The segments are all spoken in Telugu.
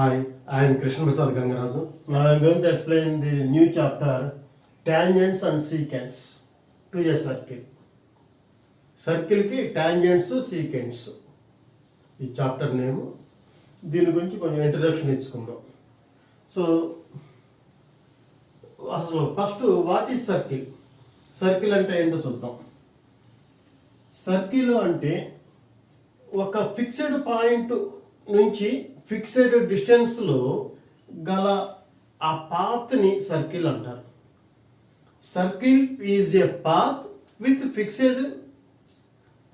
Hi, I am Krishna Prasad Gangaraju. Now I am going to explain the new chapter, tangents and secants to a circle. Circle ki tangents, secants. ఈ చాప్టర్ నేమ్. దీని గురించి కొంచెం ఇంట్రడక్షన్ ఇచ్చుకుందాం. సో అసలు first what is circle? Circle అంటే ఏంటో చూద్దాం. సర్కిల్ అంటే ఒక ఫిక్స్డ్ పాయింట్ నుంచి ఫిక్స్డ్ డిస్టెన్స్లో గల ఆ పాత్ని సర్కిల్ అంటారు. Circle is a path with fixed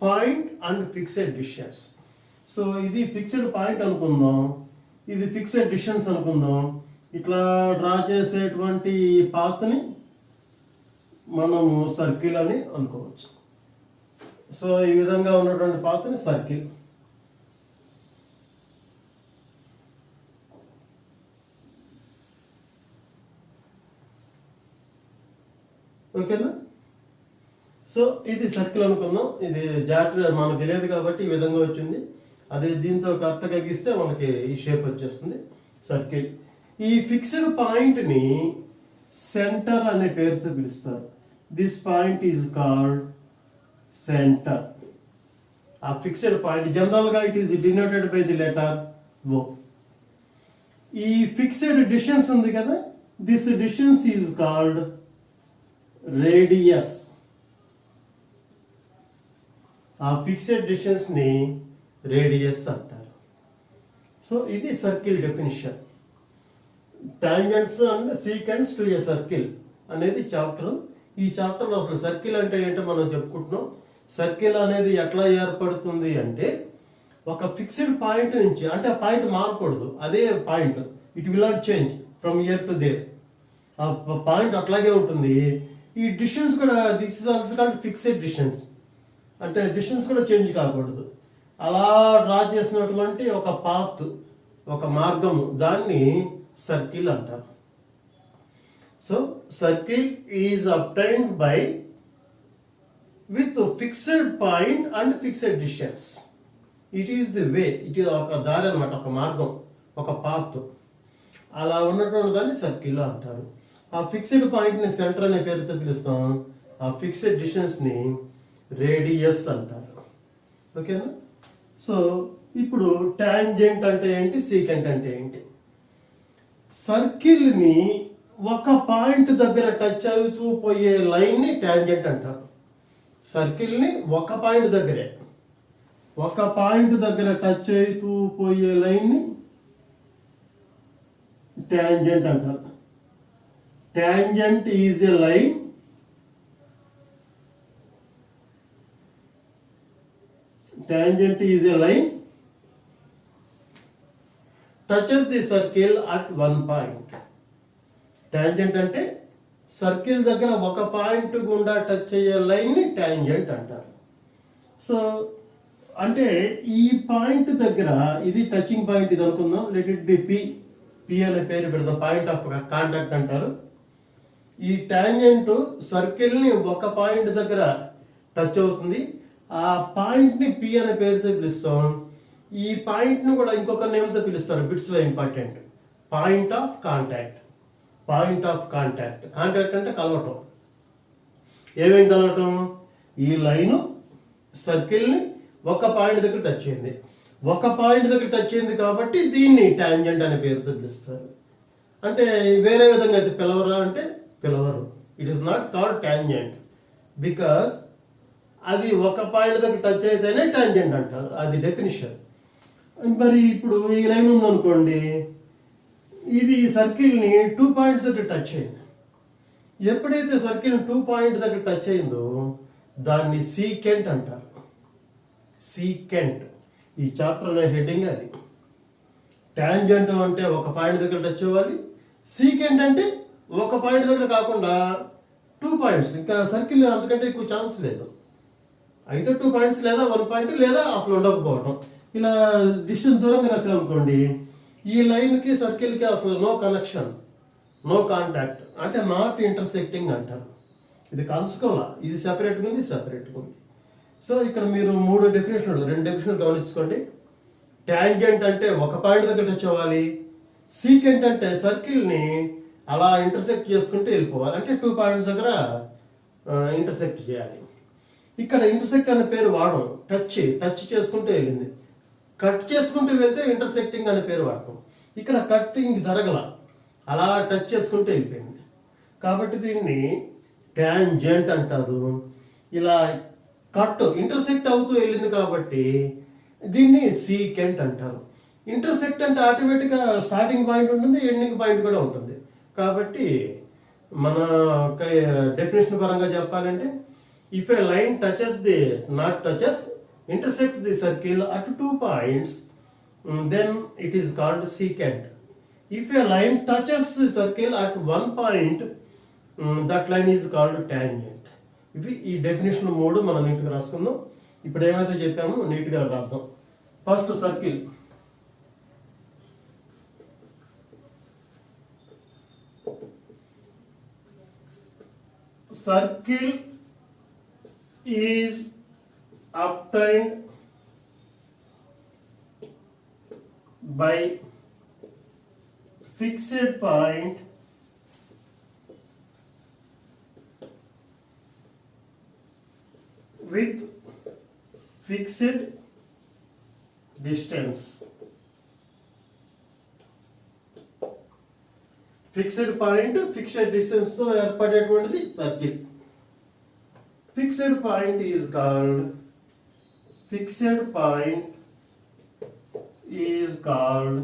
point and fixed distance. So ఇది ఫిక్స్డ్ పాయింట్ అనుకుందాం, ఇది ఫిక్స్డ్ డిస్టెన్స్ అనుకుందాం. ఇట్లా డ్రా చేసేటువంటి పాత్ని మనము సర్కిల్ అని అనుకోవచ్చు. సో ఈ విధంగా ఉన్నటువంటి పాత్ని సర్కిల్. ఓకేనా? సో ఇది సర్కిల్ అనుకుందాం. ఇది జాగ్రత్త మనకు తెలియదు కాబట్టి ఈ విధంగా వచ్చింది. అదే దీంతో కరెక్ట్గా గీస్తే మనకి ఈ షేప్ వచ్చేస్తుంది సర్కిల్. ఈ ఫిక్స్డ్ పాయింట్ని సెంటర్ అనే పేరుతో పిలుస్తారు. This point is called centre. ఆ ఫిక్స్డ్ పాయింట్ జనరల్గా it is denoted by the letter O. ఈ ఫిక్స్డ్ డిస్టెన్స్ ఉంది కదా, this distance is called radius. ఆ ఫిక్స్డ్ డిస్టెన్స్ ని రేడియస్ అంటారు. సో ఇది circle definition. Tangents and secants to a circle అనేది చాప్టర్. ఈ చాప్టర్లో అసలు సర్కిల్ అంటే ఏంటో మనం చెప్పుకుంటున్నాం. సర్కిల్ అనేది ఎట్లా ఏర్పడుతుంది అంటే ఒక ఫిక్స్డ్ పాయింట్ నుంచి, అంటే ఆ పాయింట్ మారకూడదు, అదే point, it will not change from year to their. ఆ పాయింట్ అట్లాగే ఉంటుంది. ఈ డిస్టెన్స్ కూడా this is also called fixed distance, అంటే డిస్టెన్స్ కూడా చేంజ్ కాకూడదు. అలా డ్రా చేసినటువంటి ఒక పాత్, ఒక మార్గము, దాన్ని సర్కిల్ అంటారు. So circle is obtained by with fixed point and fixed distance. It is the way, it is ఒక దారి అనమాట, ఒక మార్గం, ఒక పాత్. అలా ఉన్నటువంటి దాన్ని సర్కిల్ అంటారు. ఆ ఫిక్స్డ్ పాయింట్ని సెంటర్ అనే పేరుతో పిలుస్తాం. ఆ ఫిక్స్డ్ డిస్టెన్స్ని రేడియస్ అంటారు. ఓకేనా? సో ఇప్పుడు టాంజెంట్ అంటే ఏంటి, సీకెంట్ అంటే ఏంటి? సర్కిల్ని ఒక పాయింట్ దగ్గర టచ్ అవుతూ పోయే లైన్ని టాంజెంట్ అంటారు. సర్కిల్ని ఒక పాయింట్ దగ్గర టచ్ అవుతూ పోయే లైన్ని టాంజెంట్ అంటారు. Tangent is a line touches the circle at one point. Tangent అంటే సర్కిల్ దగ్గర ఒక పాయింట్ గుండా టచ్ అయ్యే లైన్ ని టాంజెంట్ అంటారు. సో అంటే ఈ పాయింట్ దగ్గర, ఇది టచింగ్ పాయింట్ ఇది అనుకుందాం, let it be P. P అనే పేరు పెడదాం, పాయింట్ ఆఫ్ కాంటాక్ట్ అంటారు. ఈ టాంజెంట్ సర్కిల్ని ఒక పాయింట్ దగ్గర టచ్ అవుతుంది. ఆ పాయింట్ని పి అనే పేరుతో పిలుస్తాం. ఈ పాయింట్ని కూడా ఇంకొక నేమ్తో పిలుస్తారు, బిట్స్లో important, point of contact. Contact అంటే కలవటం. ఏమేం కలవటం? ఈ లైను సర్కిల్ని ఒక పాయింట్ దగ్గర టచ్ అయింది, కాబట్టి దీన్ని టాంజెంట్ అనే పేరుతో పిలుస్తారు. అంటే వేరే విధంగా అయితే పిలవరా అంటే పిలవరు. It is not called tangent because అది ఒక పాయింట్ దగ్గర టచ్ అయితేనే టాంజెంట్ అంటారు. అది డెఫినిషన్. మరి ఇప్పుడు ఈ లైన్ ఉందనుకోండి, ఇది సర్కిల్ని 2 పాయింట్స్ దగ్గర టచ్ అయింది. ఎప్పుడైతే సర్కిల్ 2 పాయింట్ దగ్గర టచ్ అయిందో దాన్ని సీకెంట్ అంటారు. సీకెంట్ ఈ చాప్టర్ అనే హెడ్డింగ్ అది. టాంజెంట్ అంటే ఒక పాయింట్ దగ్గర టచ్ అవ్వాలి, సీకెంట్ అంటే ఒక పాయింట్ దగ్గర కాకుండా 2 పాయింట్స్, ఇంకా సర్కిల్ అంతకంటే ఎక్కువ ఛాన్స్ లేదు. అయితే 2 పాయింట్స్ లేదా 1 పాయింట్ లేదా అసలు ఉండకపోవడం. ఇలా డిస్టెన్స్ దూరంగా రాసామనుకోండి, ఈ లైన్కి సర్కిల్కి అసలు నో కనెక్షన్, నో కాంటాక్ట్, అంటే నాట్ ఇంటర్సెక్టింగ్ అంటారు. ఇది కలుసుకోవాలా, ఇది సెపరేట్గా ఉంది. సో ఇక్కడ మీరు 2 డెఫినేషన్ గమనించుకోండి. ట్యాంజెంట్ అంటే ఒక పాయింట్ దగ్గర టచ్ అవ్వాలి, సీకెంట్ అంటే సర్కిల్ని అలా ఇంటర్సెక్ట్ చేసుకుంటూ వెళ్ళిపోవాలి, అంటే 2 పాయింట్స్ దగ్గర ఇంటర్సెక్ట్ చేయాలి. ఇక్కడ ఇంటర్సెక్ట్ అనే పేరు వాడడం, టచ్ చేసుకుంటూ వెళ్ళింది. కట్ చేసుకుంటూ వెళ్తే ఇంటర్సెక్టింగ్ అనే పేరు వాడతాం. ఇక్కడ కట్టింగ్ జరగల, అలా టచ్ చేసుకుంటూ వెళ్ళిపోయింది. కాబట్టి దీన్ని ట్యాంజెంట్ అంటారు. ఇలా ఇంటర్సెక్ట్ అవుతూ వెళ్ళింది కాబట్టి దీన్ని సీకెంట్ అంటారు. ఇంటర్సెక్ట్ అంటే ఆటోమేటిక్గా స్టార్టింగ్ పాయింట్ ఉంటుంది, ఎండింగ్ పాయింట్ కూడా ఉంటుంది. కాబట్టి మన డెఫినేషన్ పరంగా చెప్పాలంటే, if A line intersects the circle at 2 points, then it is called secant. If a line touches the circle at 1 point, that line is called tangent. ఇవి ఈ డెఫినేషన్ 3 మనం నీట్గా రాసుకుందాం. ఇప్పుడు ఏమైతే చెప్పామో నీట్గా రాద్దాం. First circle. Circle is obtained by fixed point with fixed distance. Fixed point fixed distance తో ఏర్పడేటువంటిది circle. Fixed point is called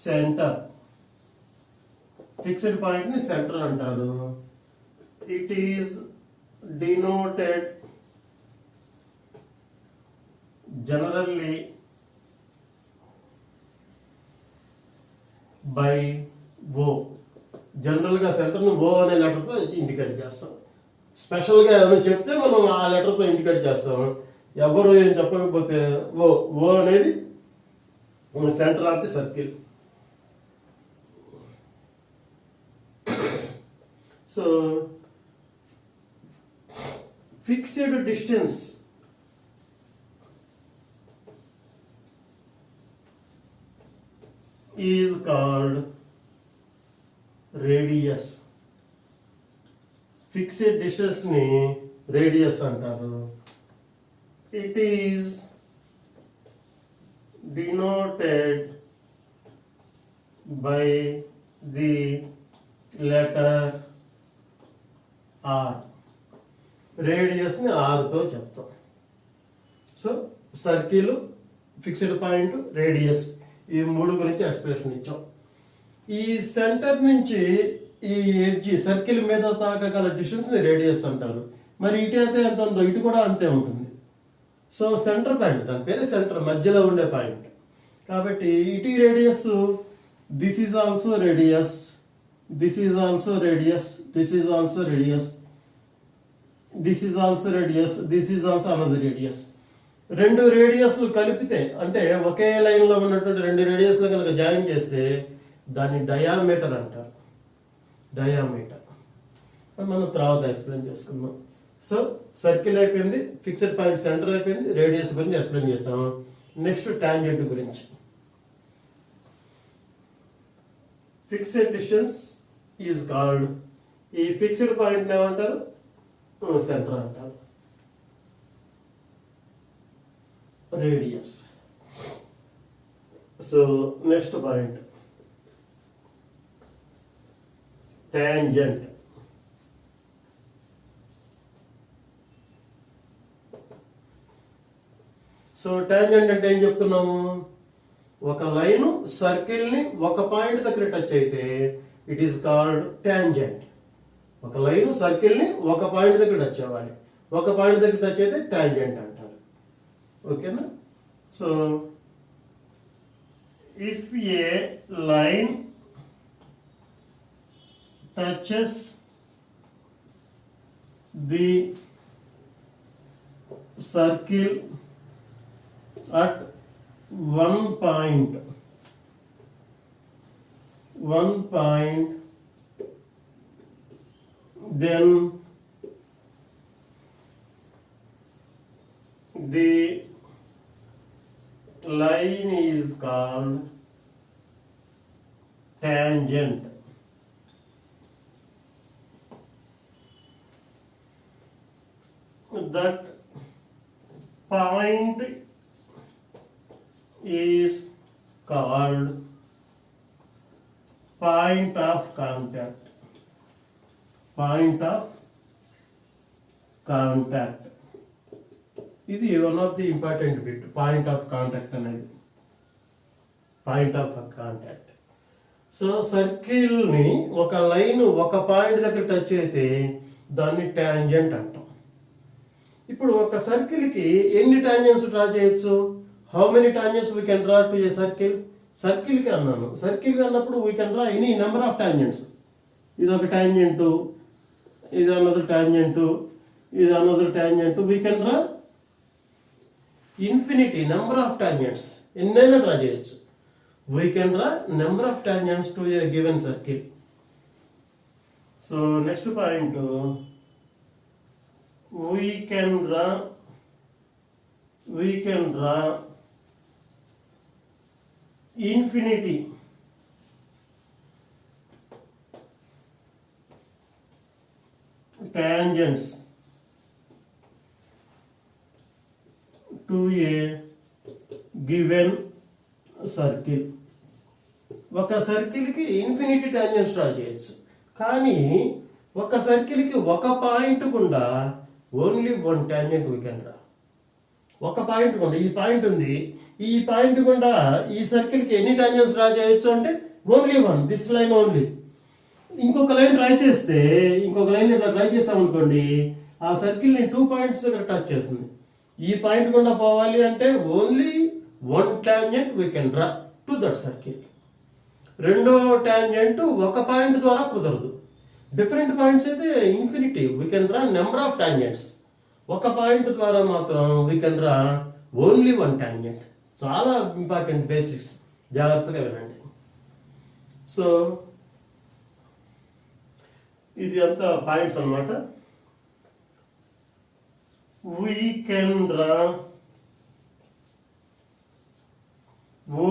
centre. Fixed point ని సెంటర్ అంటారు. It is denoted generally by O. జనరల్గా సెంటర్ను ఓ అనే లెటర్తో ఇండికేట్ చేస్తాం. స్పెషల్గా ఏమైనా చెప్తే మనం ఆ లెటర్తో ఇండికేట్ చేస్తాం. ఎవరు ఏం చెప్పకపోతే ఓ అనేది centre of the circle. So fixed distance is called radius. Fixed distance ni radius antaru. It is denoted by the letter R. Radius ni R తో చెప్తాం. So circle, fixed point, radius, ఈ 3 గురించి ఎక్స్ప్రెషన్ ఇచ్చాం. ఈ సెంటర్ నుంచి ఈ ఎడ్జ్ సర్కిల్ మీద తాకగల డిస్టెన్స్ని రేడియస్ అంటారు. మరి ఇటు అయితే ఎంత ఉందో ఇటు కూడా అంతే ఉంటుంది. సో సెంటర్ పాయింట్, దాని పేరు సెంటర్, మధ్యలో ఉండే పాయింట్. కాబట్టి ఇటు radius, this is also radius, this is also radius, this is also radius, this is also radius, this is also another radius. 2 రేడియస్లు కలిపితే, అంటే ఒకే లైన్లో ఉన్నటువంటి 2 రేడియస్లు కనుక జాయిన్ చేస్తే దాన్ని డయామీటర్ అంటారు. డయామీటర్ మనం తర్వాత ఎక్స్ప్లెయిన్ చేసుకుందాం. సో సర్కిల్ అయిపోయింది, ఫిక్స్డ్ పాయింట్ సెంటర్ అయిపోయింది, రేడియస్ గురించి ఎక్స్ప్లెయిన్ చేస్తాం. నెక్స్ట్ టాంజెంట్ గురించి. ఫిక్స్డ్ డిస్టెన్స్ ఈజ్ కాల్డ్, ఈ ఫిక్స్డ్ పాయింట్ ఏమంటారు? సెంటర్ అంటారు. Radius. So next point, tangent. So tangent అంటే ఏం చెప్తున్నాము? ఒక లైన్ సర్కిల్ని ఒక పాయింట్ దగ్గర టచ్ అయితే ఇట్ ఈస్ కాల్డ్ టాంజెంట్. ఒక లైన్ సర్కిల్ని ఒక పాయింట్ దగ్గర టచ్ అవ్వాలి, ఒక పాయింట్ దగ్గర టచ్ అయితే టాంజెంట్ అంటారు. ఓకేనా? So if A line touches the circle at one point, then the line is called tangent. That point is called point of contact. Point of contact. ఇది one of the important bit, point of contact అనేది. Point of contact. సో సర్కిల్ని ఒక లైన్ ఒక పాయింట్ దగ్గర టచ్ అయితే దాన్ని టాంజెంట్ అంటాం. ఇప్పుడు ఒక సర్కిల్కి ఎన్ని టాంజెంట్స్ డ్రా చేయొచ్చు? How many tangents we can draw to a circle? సర్కిల్కి అన్నాను. సర్కిల్కి అన్నప్పుడు we can draw any number of tangents. ఇది ఒక టాంజెంటు, ఇది అనదర్ టాంజెంటు, ఇది another tangent. We can draw infinity number of tangents. ఎన్నైనా డ్రా చేయొచ్చు. We can draw number of tangents to a given circle. So next point, we can draw infinity tangents to a given circle. ఒక సర్కిల్కి ఇన్ఫినిటీ టాంజెంట్స్ డ్రా చేయొచ్చు, కానీ ఒక సర్కిల్కి ఒక పాయింట్ గుండా only one tangent we can draw. ఒక పాయింట్ గుండా, ఈ పాయింట్ ఉంది, ఈ పాయింట్ గుండా ఈ సర్కిల్కి ఎన్ని టాంజెంట్స్ డ్రా చేయొచ్చు అంటే only one, this line only. ఇంకొక లైన్ ట్రై చేస్తే, ఇంకొక లైన్ ఇట్లా ట్రై చేస్తాం అనుకోండి, ఆ సర్కిల్ని 2 పాయింట్స్ దగ్గర టచ్ చేస్తుంది. ఈ పాయింట్ గుండా పోవాలి అంటే only one tangent we can draw to that circle. రెండో టాంజెంట్ ఒక పాయింట్ ద్వారా కుదరదు. డిఫరెంట్ పాయింట్స్ అయితే infinity, we can draw number of tangents. ఒక పాయింట్ ద్వారా మాత్రం we can draw only one tangent. చాలా ఇంపార్టెంట్ బేసిక్స్, జాగ్రత్తగా వినండి. సో ఇది అంతా పాయింట్స్ అన్నమాట. We can draw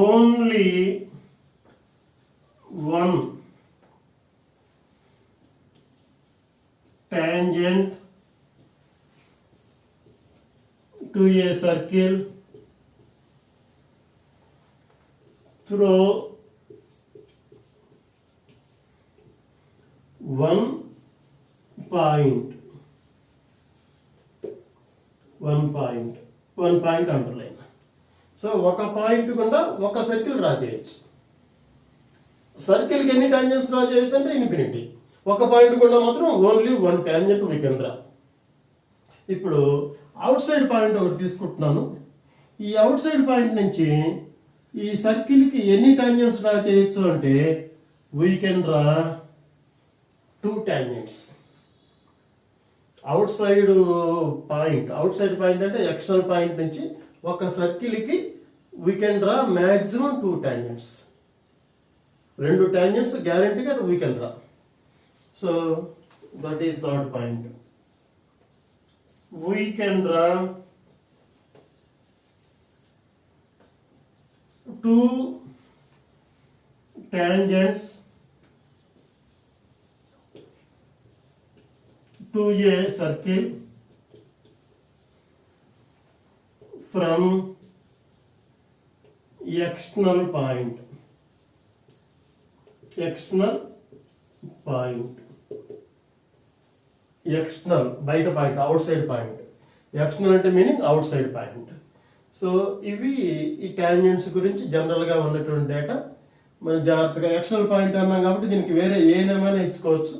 only one tangent to a circle through one point underline. So ఒక పాయింట్ గుండా ఒక సర్కిల్ డ్రా చేయొచ్చు. సర్కిల్కి ఎన్ని టాంజెంట్స్ డ్రా చేయొచ్చు అంటే ఇన్ఫినిటీ. ఒక పాయింట్ గుండా మాత్రం only one tangent we can draw. ఇప్పుడు అవుట్ సైడ్ పాయింట్ ఒకటి తీసుకుంటున్నాను. ఈ అవుట్ సైడ్ పాయింట్ నుంచి ఈ సర్కిల్కి ఎన్ని టాంజెంట్స్ డ్రా చేయొచ్చు అంటే we can draw 2 tangents. Outside point అంటే ఎక్స్టర్నల్ పాయింట్ నుంచి ఒక సర్కిల్కి we can draw maximum 2 tangents. 2 tangents గ్యారంటీగా we can draw. So that is third point. We can draw 2 tangents to a circle from external point. External బయట point, outside point. External అంటే meaning outside point. So ఇవి ఈ టాంజెంట్స్ గురించి జనరల్గా ఉన్నటువంటి డేటా. మనం జాగ్రత్తగా ఎక్స్టర్నల్ పాయింట్ అన్నాం కాబట్టి దీనికి వేరే ఏ నేమైనా ఇచ్చుకోవచ్చు.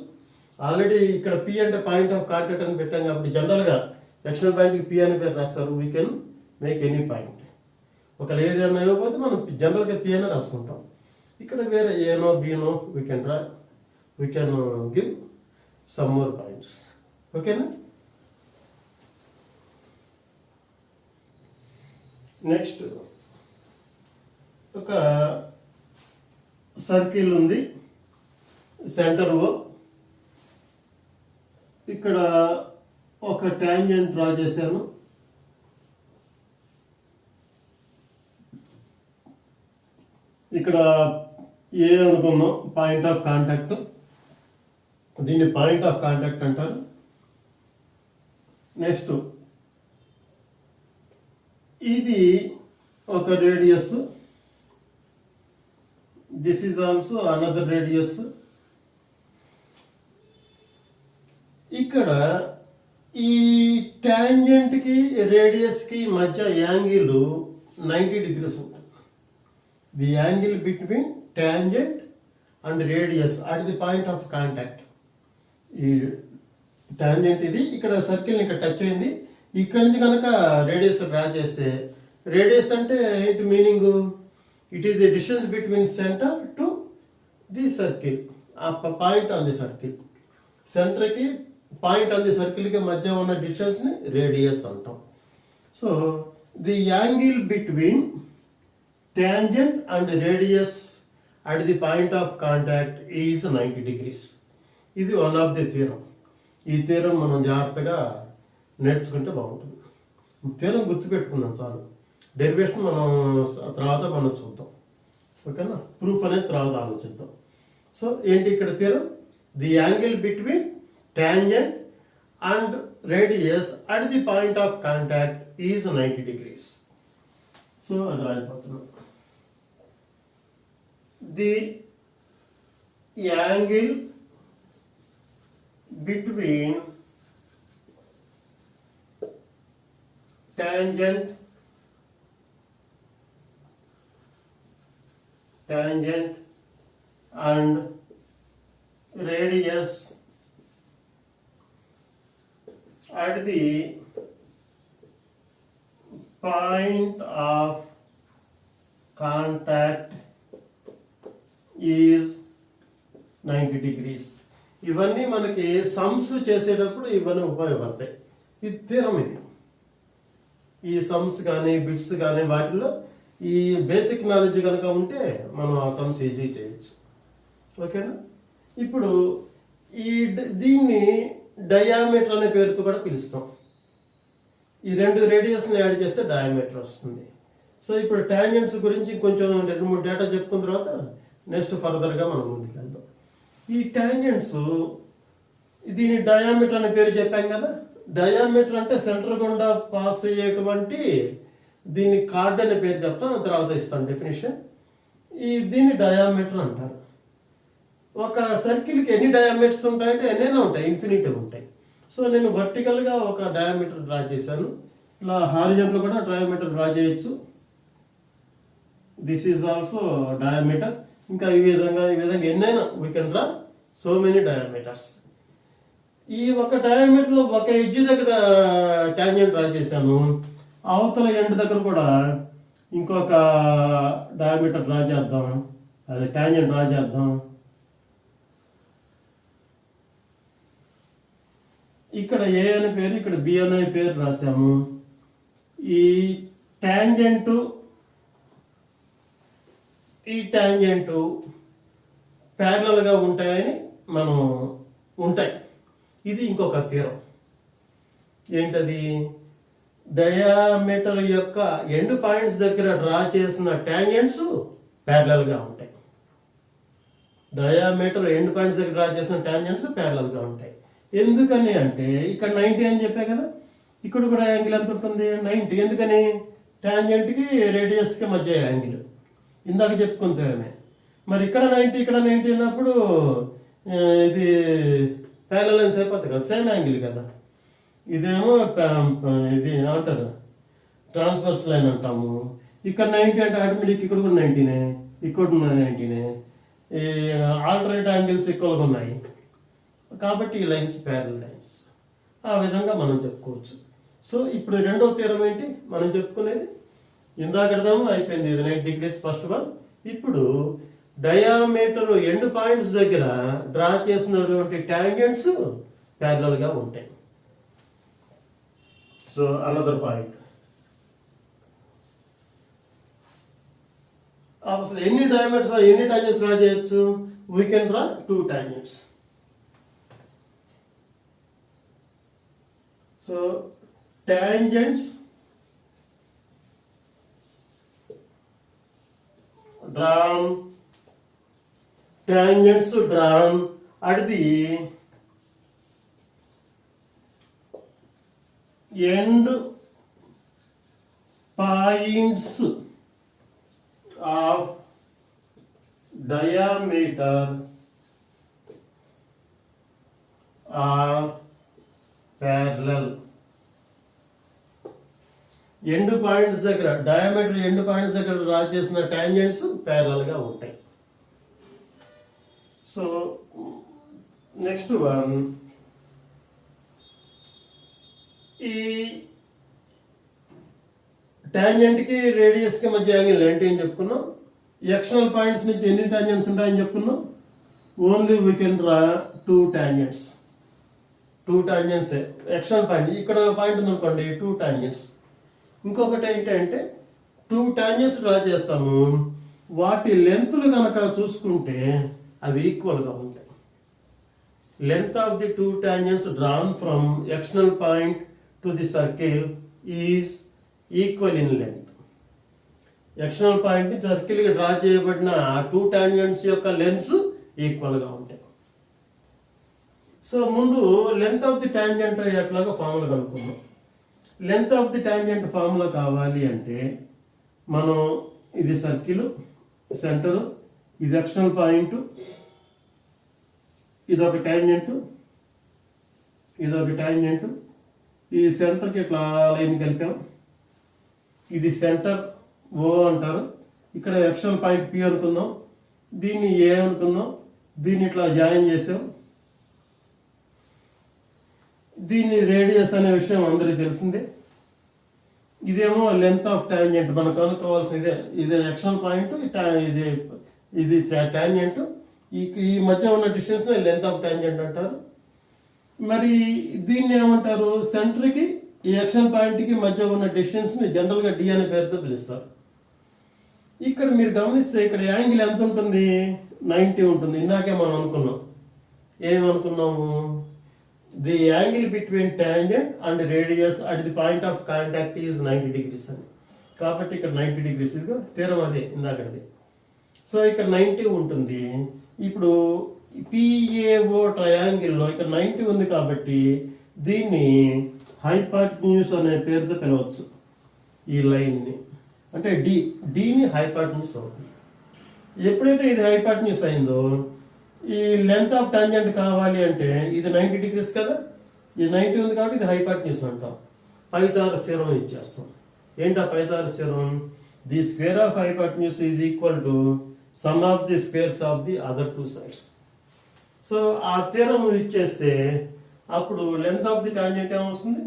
ఆల్రెడీ ఇక్కడ పి అంటే పాయింట్ ఆఫ్ కాంటాక్ట్ అని పెట్టాం కాబట్టి జనరల్గా ఎక్స్టర్నల్ పాయింట్కి పి అని పేరు రాస్తారు. We can make any point. ఒకవేళ ఏదైనా ఇవ్వకపోతే మనం జనరల్గా పి అని రాసుకుంటాం. ఇక్కడ వేరే ఏనో బీనో we can give some more points. ఓకేనా? నెక్స్ట్ ఒక సర్కిల్ ఉంది, సెంటర్ ఓ. ఇక్కడ ఒక టాంజెంట్ డ్రా చేశాను. ఇక్కడ ఏ అనుకుందాం, పాయింట్ ఆఫ్ కాంటాక్ట్. దీన్ని పాయింట్ ఆఫ్ కాంటాక్ట్ అంటారు. నెక్స్ట్ ఇది ఒక radius, this is also another radius. ఇక్కడ ఈ ట్యాంజెంట్కి రేడియస్కి మధ్య యాంగిల్ 90 degrees ఉంటుంది. The angle between tangent and radius at the point of contact. ఈ ట్యాంజెంట్ ఇది ఇక్కడ సర్కిల్ని ఇక్కడ టచ్ అయింది. ఇక్కడ నుంచి కనుక రేడియస్ డ్రా చేస్తే, రేడియస్ అంటే ఏంటి meaning? It is the distance between centre to the circle, ఆ పాయింట్ ఆన్ ది సర్కిల్. సెంటర్కి పాయింట్ ఆన్ ది సర్కిల్కి మధ్య ఉన్న డిస్టెన్స్ని రేడియస్ అంటాం. So the angle between tangent and radius at the point of contact is 90 degrees. ఇది వన్ ఆఫ్ ది థియరం. ఈ థియరం మనం జాగ్రత్తగా నేర్చుకుంటే బాగుంటుంది. థియరం గుర్తుపెట్టుకుందాం చాలు. డెరివేషన్ తర్వాత మనం చూద్దాం, ఓకేనా? ప్రూఫ్ అనేది తర్వాత ఆలోచిద్దాం. సో ఏంటి ఇక్కడ theorem? The angle between tangent and radius at the point of contact is 90 degrees. So అది రాయిపోతున్నాం. The angle between tangent and radius at the point of contact is 90 degrees. ఇవన్నీ మనకి సమ్స్ చేసేటప్పుడు ఇవన్నీ ఉపయోగపడతాయి. ఇది థియరం. ఇది ఈ సమ్స్ కానీ బిట్స్ కానీ వాటిల్లో ఈ బేసిక్ నాలెడ్జ్ కనుక ఉంటే మనం ఆ సమ్స్ ఈజీ చేయొచ్చు, ఓకేనా? ఇప్పుడు దీన్ని డయామీటర్ అనే పేరుతో కూడా పిలుస్తాం. ఈ రెండు రేడియస్ని యాడ్ చేస్తే డయామీటర్ వస్తుంది. సో ఇప్పుడు ట్యాంజెంట్స్ గురించి కొంచెం 2-3 డేటా చెప్పుకున్న తర్వాత నెక్స్ట్ ఫర్దర్గా మనం ముందుకు వెళ్దాం. ఈ ట్యాంజెంట్స్, దీని డయామీటర్ అనే పేరు చెప్పాం కదా. డయామీటర్ అంటే సెంటర్ గుండా పాస్ అయ్యేటువంటి, దీన్ని కార్డ్ అనే పేరు చెప్తాం, తర్వాత ఇస్తాను డెఫినేషన్. దీన్ని డయామీటర్ అంటారు. ఒక సర్కిల్కి ఎన్ని డయామీటర్స్ ఉంటాయంటే ఎన్నైనా ఉంటాయి, ఇన్ఫినిటీ ఉంటాయి. సో నేను వర్టికల్గా ఒక డయామీటర్ డ్రా చేశాను. ఇలా హారిజాంటల్ కూడా డయామీటర్ డ్రా చేయొచ్చు. This is also diameter. ఇంకా ఈ విధంగా ఎన్నైనా we can draw so many diameters. ఈ ఒక డయామీటర్లో ఒక ఎడ్జ్ దగ్గర ట్యాంజెంట్ డ్రా చేశాను, అవతల ఎండ్ దగ్గర కూడా ఇంకొక డయామీటర్ డ్రా చేద్దాం, అదే ట్యాంజెంట్ డ్రా చేద్దాం. ఇక్కడ ఏ అనే పేరు, ఇక్కడ బి అనే పేరు రాసాము. ఈ ట్యాంజెంటు ప్యారలల్గా ఉంటాయని మనం ఉంటాయి. ఇది ఇంకొక థియరం. ఏంటది? డయామీటర్ యొక్క ఎండ్ పాయింట్స్ దగ్గర డ్రా చేసిన ట్యాంజెంట్స్ ప్యారలల్గా ఉంటాయి. డయామీటర్ ఎండ్ పాయింట్స్ దగ్గర డ్రా చేసిన ట్యాంజెంట్స్ ప్యారలల్గా ఉంటాయి. ఎందుకని అంటే ఇక్కడ 90 అని చెప్పే కదా, ఇక్కడ కూడా యాంగిల్ ఎంత ఉంటుంది? 90. ఎందుకని? ట్యాంజెంట్కి రేడియస్కి మధ్య యాంగిల్ ఇందాక చెప్పుకున్న థియరమే. మరి ఇక్కడ 90 ఇక్కడ 90 అన్నప్పుడు ఇది ప్యారలల్ లైన్స్ అయిపోతాయి కదా, సేమ్ యాంగిల్ కదా. ఇదేమో ఇది అంటారు ట్రాన్స్వర్స్ లైన్ అంటాము. ఇక్కడ 90 అంటే ఆటోమేటిక్ ఇక్కడ కూడా 90నే, ఇక్కడ 90నే. ఈ ఆల్టర్నేట్ యాంగిల్స్ ఈక్వల్గా ఉన్నాయి కాబట్టి ఈ లైన్స్ ప్యారలల్ లైన్స్. ఆ విధంగా మనం చెప్పుకోవచ్చు. సో ఇప్పుడు రెండో థియరం ఏంటి మనం చెప్పుకునేది? ఇందాకడదాము అయిపోయింది, ఇది 90 degrees ఫస్ట్ వన్. ఇప్పుడు డయామీటర్ ఎండ్ పాయింట్స్ దగ్గర డ్రా చేసినటువంటి ట్యాంజెంట్స్ ప్యారలల్గా ఉంటాయి. So another point. అసలు ఎన్ని ట్యాంజెంట్స్ డ్రా చేయొచ్చు? We can draw 2 tangents. So tangents drawn tangents drawn at the end points of diameter are parallel. End points దగ్గర డయామీటర్ ఎండ్ పాయింట్స్ దగ్గర డ్రా చేసిన టాంజెంట్స్ ప్యారలల్ గా ఉంటాయి. సో నెక్స్ట్ వన్, ఈ టాంజెంట్ కి రేడియస్ కి మధ్య యాంగిల్ ఏంటి అని చెప్పుకున్నాం. ఎక్స్టర్నల్ పాయింట్స్ నుంచి ఎన్ని టాంజెంట్స్ ఉంటాయని చెప్పుకున్నాం. Only we can draw two tangents. External point ఇక్కడ పాయింట్ ఉంది అనుకోండి, టూ టాంజెంట్స్. ఇంకొకటి ఏంటంటే టూ టాంజెంట్స్ డ్రా చేస్తాము, వాటి లెంత్లు కనుక చూసుకుంటే అవి ఈక్వల్గా ఉంటాయి. Length of the two tangents drawn from external point to the circle is equal in length. External point నుంచి సర్కిల్కి డ్రా చేయబడిన ఆ టూ టాంజెంట్స్ యొక్క లెంత్స్ ఈక్వల్గా ఉంటాయి. సో ముందు లెంత్ ఆఫ్ ది టాంజెంట్ ఎట్లాగా ఫార్ములా కనుక్కున్నాం. Length of the tangent formula కావాలి అంటే మనం ఇది సర్కిల్ సెంటర్, ఇది ఎక్స్టర్నల్ పాయింట్, ఇదొక టాంజెంట్, ఇదొక టాంజెంట్, ఈ సెంటర్కి ఇట్లా లైన్ కలిపాం. ఇది సెంటర్ ఓ అంటారు. ఇక్కడ ఎక్స్టర్నల్ పాయింట్ పి అనుకుందాం, దీన్ని ఏ అనుకుందాం, దీన్ని ఇట్లా జాయిన్ చేసాం. దీన్ని రేడియస్ అనే విషయం అందరికీ తెలిసిందే. ఇదేమో లెంత్ ఆఫ్ టాంజెంట్, మనకు అనుకోవాల్సిన ఇదే ఎక్స్టర్నల్ పాయింట్, ఇది టాంజెంట్. ఈ మధ్య ఉన్న డిస్టెన్స్ లెంత్ ఆఫ్ టాంజెంట్ అంటారు. మరి దీన్ని ఏమంటారు, సెంటర్కి ఈ ఎక్స్టర్నల్ పాయింట్కి మధ్య ఉన్న డిస్టెన్స్ని జనరల్గా డి అనే పేరుతో పిలుస్తారు. ఇక్కడ మీరు గమనిస్తే ఇక్కడ యాంగిల్ ఎంత ఉంటుంది, 90 ఉంటుంది. ఇందాకే మనం అనుకున్నాం, ఏమనుకున్నాము, the angle between tangent and radius at the point of contact is 90 degrees అని. కాబట్టి ఇక్కడ 90 degrees, ఇదిగో తీరం అదే ఇందాకది. సో ఇక్కడ 90 ఉంటుంది. ఇప్పుడు పిఏఓ ట్రయాంగిల్లో ఇక్కడ 90 ఉంది కాబట్టి దీన్ని హైపాటన్యూస్ అనే పేరుతో పిలవచ్చు. ఈ లైన్ని అంటే డీని హైపాటన్యూస్ అవుతుంది. ఎప్పుడైతే ఇది హైపాటన్యూస్ అయిందో, ఈ లెంత్ ఆఫ్ టాంజెంట్ కావాలి అంటే ఇది 90 degrees కదా, ఇది 90 ఉంది కాబట్టి ఇది హైపాటన్యూస్ అంటాం. పైథాగరస్ థీరం ఇచ్చేస్తాం. ఏంటా Pythagoras theorem, the square of hypotenuse is equal to sum of the squares of the other two sides. So ఆ థీరం ఇచ్చేస్తే అప్పుడు లెంత్ ఆఫ్ ది టాంజెంట్ ఏమవుతుంది,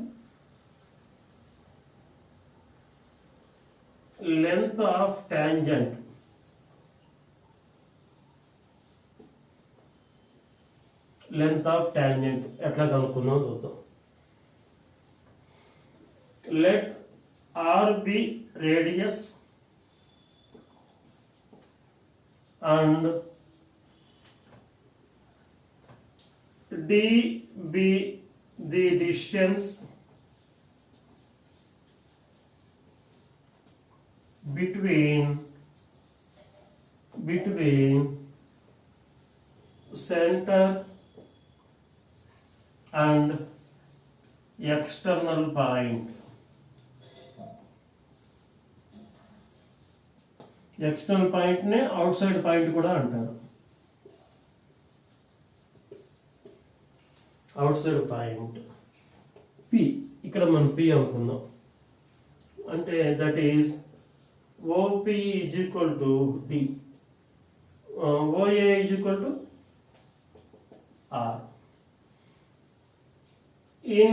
లెంత్ ఆఫ్ టాంజెంట్ ఎట్లా కనుక్కుందాం చూద్దాం. Let r be radius and d be the distance between center and external point. External point నే అవుట్ సైడ్ పాయింట్ కూడా అంటారు. అవుట్ సైడ్ పాయింట్ పి, ఇక్కడ మనం పి అనుకుందాం. అంటే that is OP is equal to D, OA is equal to R. In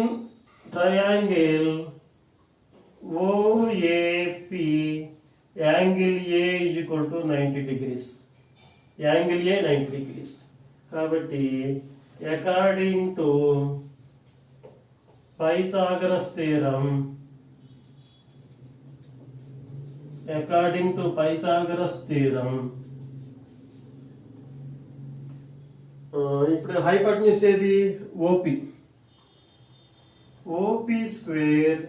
triangle OAP, angle A is equal to 90 degrees. Angle A 90 degrees. కాబట్టి according to Pythagoras theorem, ఇప్పుడు హైపాటన్యూస్ ఏది, OP square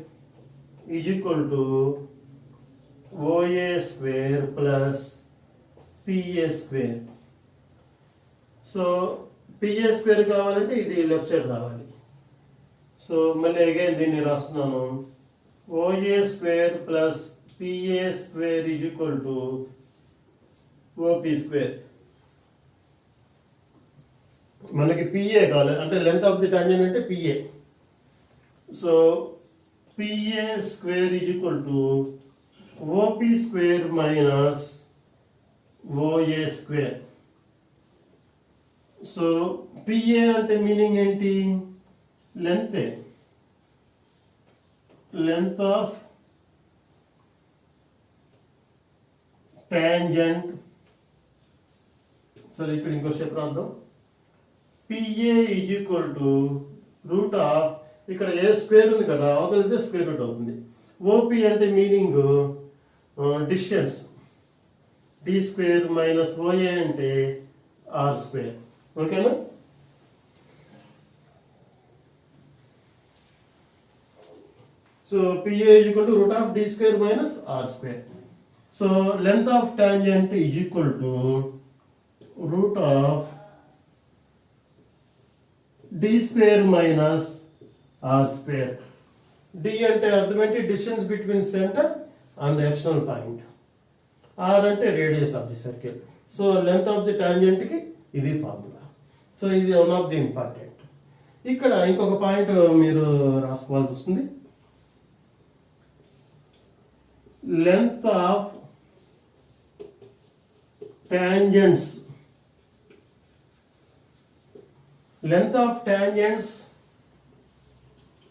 is equal to OA square plus PA square. So PA square కావాలంటే ఇది లెఫ్ట్ సైడ్ రావాలి. సో మళ్ళీ అగైన్ దీన్ని రాస్తున్నాను. OA square plus PA square is equal to OP square. మనకి పిఏ కావాలి అంటే లెంత్ ఆఫ్ ది టాంజెంట్ అంటే PA. So PA square is equal to OP square minus OA square. So PA అంటే మీనింగ్ ఏంటి? Length of tangent. సరే ఇక్కడ ఇంకో స్టెప్ రాద్దాం. PA is equal to root of, ఇక్కడ ఏ స్క్వేర్ ఉంది కదా అవతలితే స్క్వేర్ రూట్ అవుతుంది. ఓపీ అంటే meaning distance, d square minus OA అంటే ఆర్ స్క్వేర్. ఓకేనా? So PA is equal to root of d square minus r square. So length of tangent is equal to root of d square minus r square. D అంటే అర్థం ఏంటి? Distance between centre and external point. R అంటే radius of the circle. So length of the టాంజెంట్కి ఇది ఫార్ములా. సో ఇది వన్ ఆఫ్ ది ఇంపార్టెంట్. ఇక్కడ ఇంకొక పాయింట్ మీరు రాసుకోవాల్సి వస్తుంది. Length of tangents, length of tangents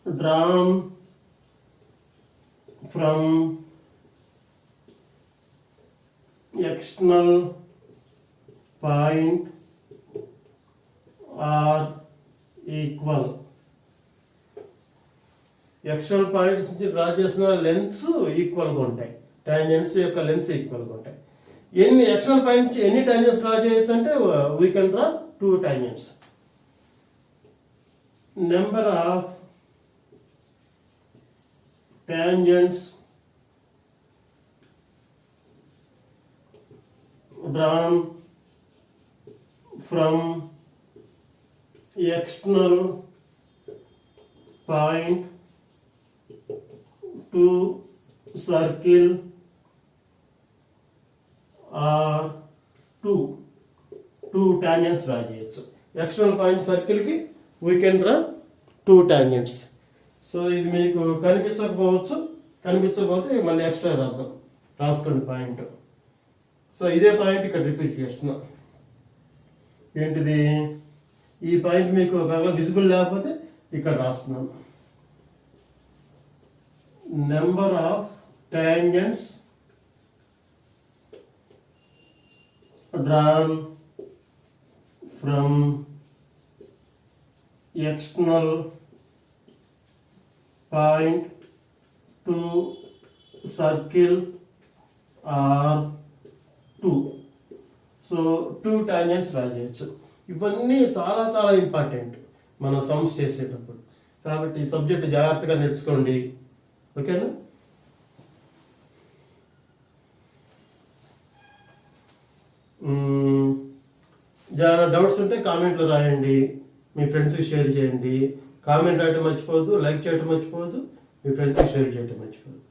drawn from external point are equal. External points నుంచి డ్రా చేసిన లెంత్స్ ఈక్వల్గా ఉంటాయి, టాంజెంట్స్ యొక్క లెంత్స్ ఈక్వల్గా ఉంటాయి. ఎన్ని ఎక్స్టర్నల్ పాయింట్ నుంచి ఎన్ని టాంజెంట్స్ డ్రా చేయొచ్చు అంటే we can draw 2 tangents. Number of tangents drawn from external point to circle are 2 tangents draw చేయొచ్చు. ఎక్స్టర్నల్ పాయింట్ సర్కిల్కి we can draw 2 tangents. So ఇది మీకు కనిపించకపోవచ్చు, కనిపించకపోతే మళ్ళీ ఎక్స్ట్రా రాద్దాం, రాసుకోండి పాయింట్. సో ఇదే పాయింట్ ఇక్కడ రిపీట్ చేస్తున్నాం. ఏంటిది? ఈ పాయింట్ మీకు ఒకవేళ విజిబుల్ లేకపోతే ఇక్కడ రాస్తున్నాను. Number of tangents drawn from external point to circle are 2. So 2 tangents draw చేయొచ్చు. ఇవన్నీ చాలా చాలా ఇంపార్టెంట్ మనం సమ్స్ చేసేటప్పుడు. కాబట్టి ఈ సబ్జెక్ట్ జాగ్రత్తగా నేర్చుకోండి. ఓకేనా? ఏమైనా డౌట్స్ ఉంటే కామెంట్లో రాయండి, మీ ఫ్రెండ్స్కి షేర్ చేయండి. కామెంట్ రాయటం మర్చిపోవద్దు, లైక్ చేయటం మర్చిపోవద్దు, మీ ఫ్రెండ్స్కి షేర్ చేయటం మర్చిపోవద్దు.